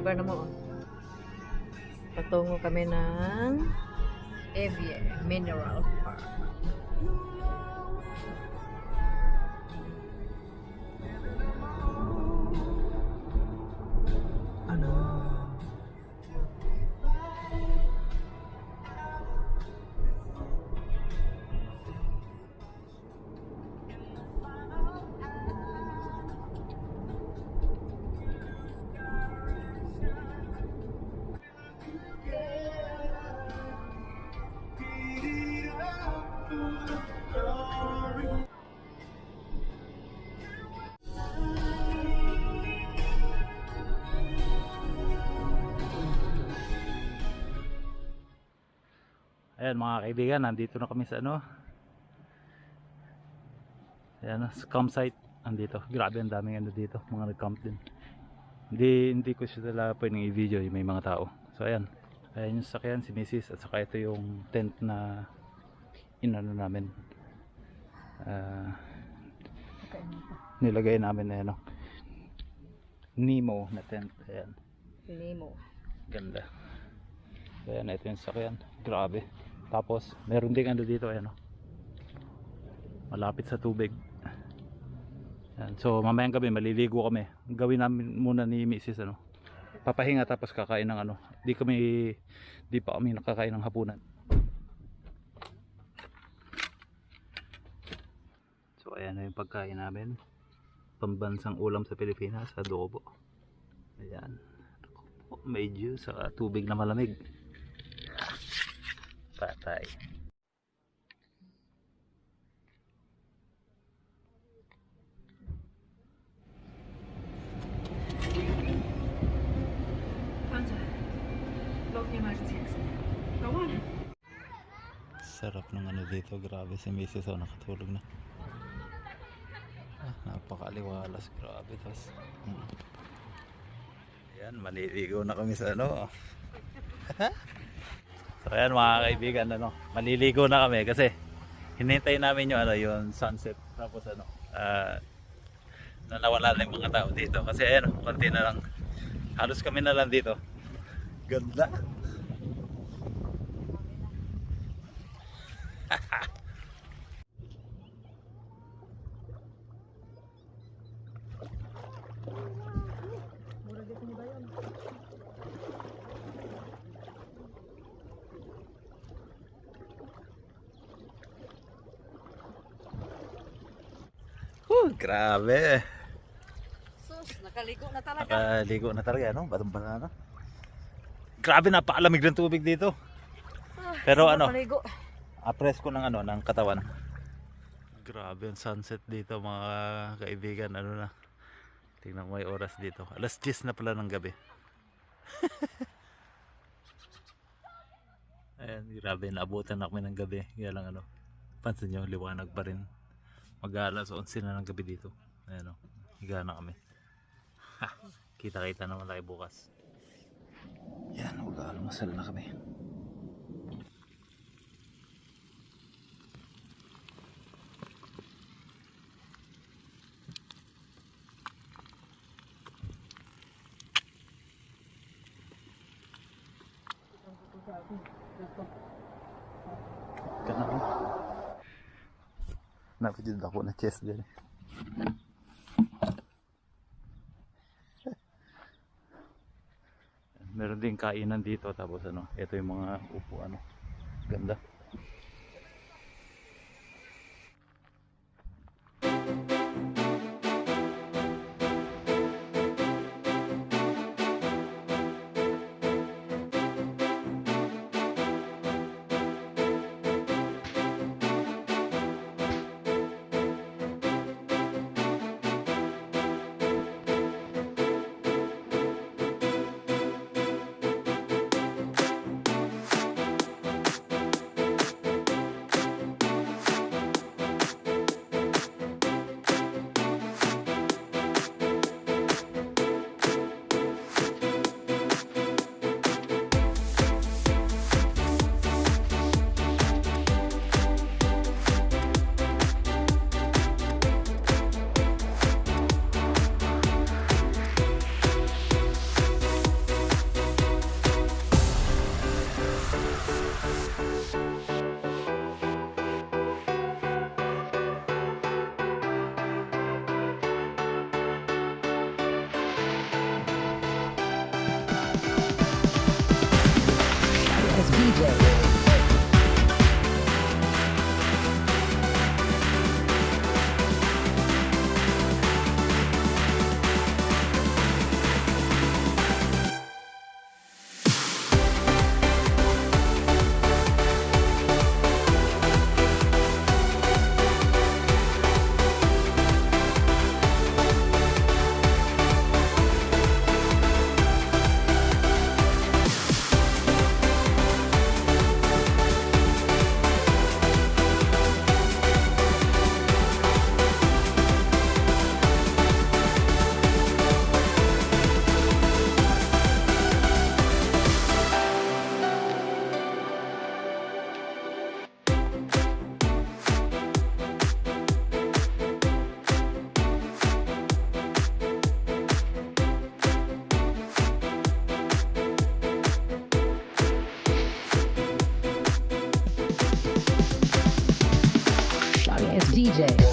driver na mo. Patungo kami ng Evier Mineral Park. Ayan mga kaibigan, nandito na kami sa ano. Ayan, sa campsite. Andito, grabe ang daming ano dito, mga nag-camp din. Hindi ko sila pwedeng i-video, may mga tao. So ayan, ayan yung sakyan, si Mrs. At saka ito yung tent na inano namin. Nilagay namin na ano, Nemo na tent. Ayan, Nemo. ganda. Ayan, ito yung sakyan, grabe. Tapos meron ding ano dito, ayan, malapit sa tubig. Ayan. So mamayang gabi maliligo kami. Gawin namin muna ni Mrs. ano, papahinga tapos kakain ng ano. Di pa kami nakakain ng hapunan. So ayan na yung pagkain namin. Pambansang ulam sa Pilipinas, adobo. Ayan, may juice sa tubig na malamig. Patay. Sarap ng ano dito, grabe si Mrs. nakatulog na. Napakaliwalas, grabe. Tapos ayan, maliligo na kami sa ano. So ayan mga kaibigan, ano, maliligo na kami kasi hinintay namin yung ano, yung sunset. Tapos ano, nawala na yung mga tao dito kasi ayan, konti na lang, halos kami na lang dito. Ganda. Grabe. Sus, nakaligo na talaga. Nakaligo na talaga, no? Batang-bata na. Grabe, napakalamig ng tubig dito. Pero ano, presko ng ano, ng katawan. Grabe ang sunset dito mga kaibigan, ano na. Tingnan mo yung oras dito. Alas 10 na pala ng gabi. Ayan, grabe, naabutan na kami ng gabi. Kaya lang ano, pansin nyo, liwanag pa rin. Mag-alas 11 na ng gabi dito. Ayan o, higa na kami. Kita-kita naman tayo bukas. Yan, mag-almasal na kami. Ganun. Napajud ako na chest din. Meron din kainan dito, tapos ano, ito yung mga upuan, ano. Ganda. As DJ. As DJ.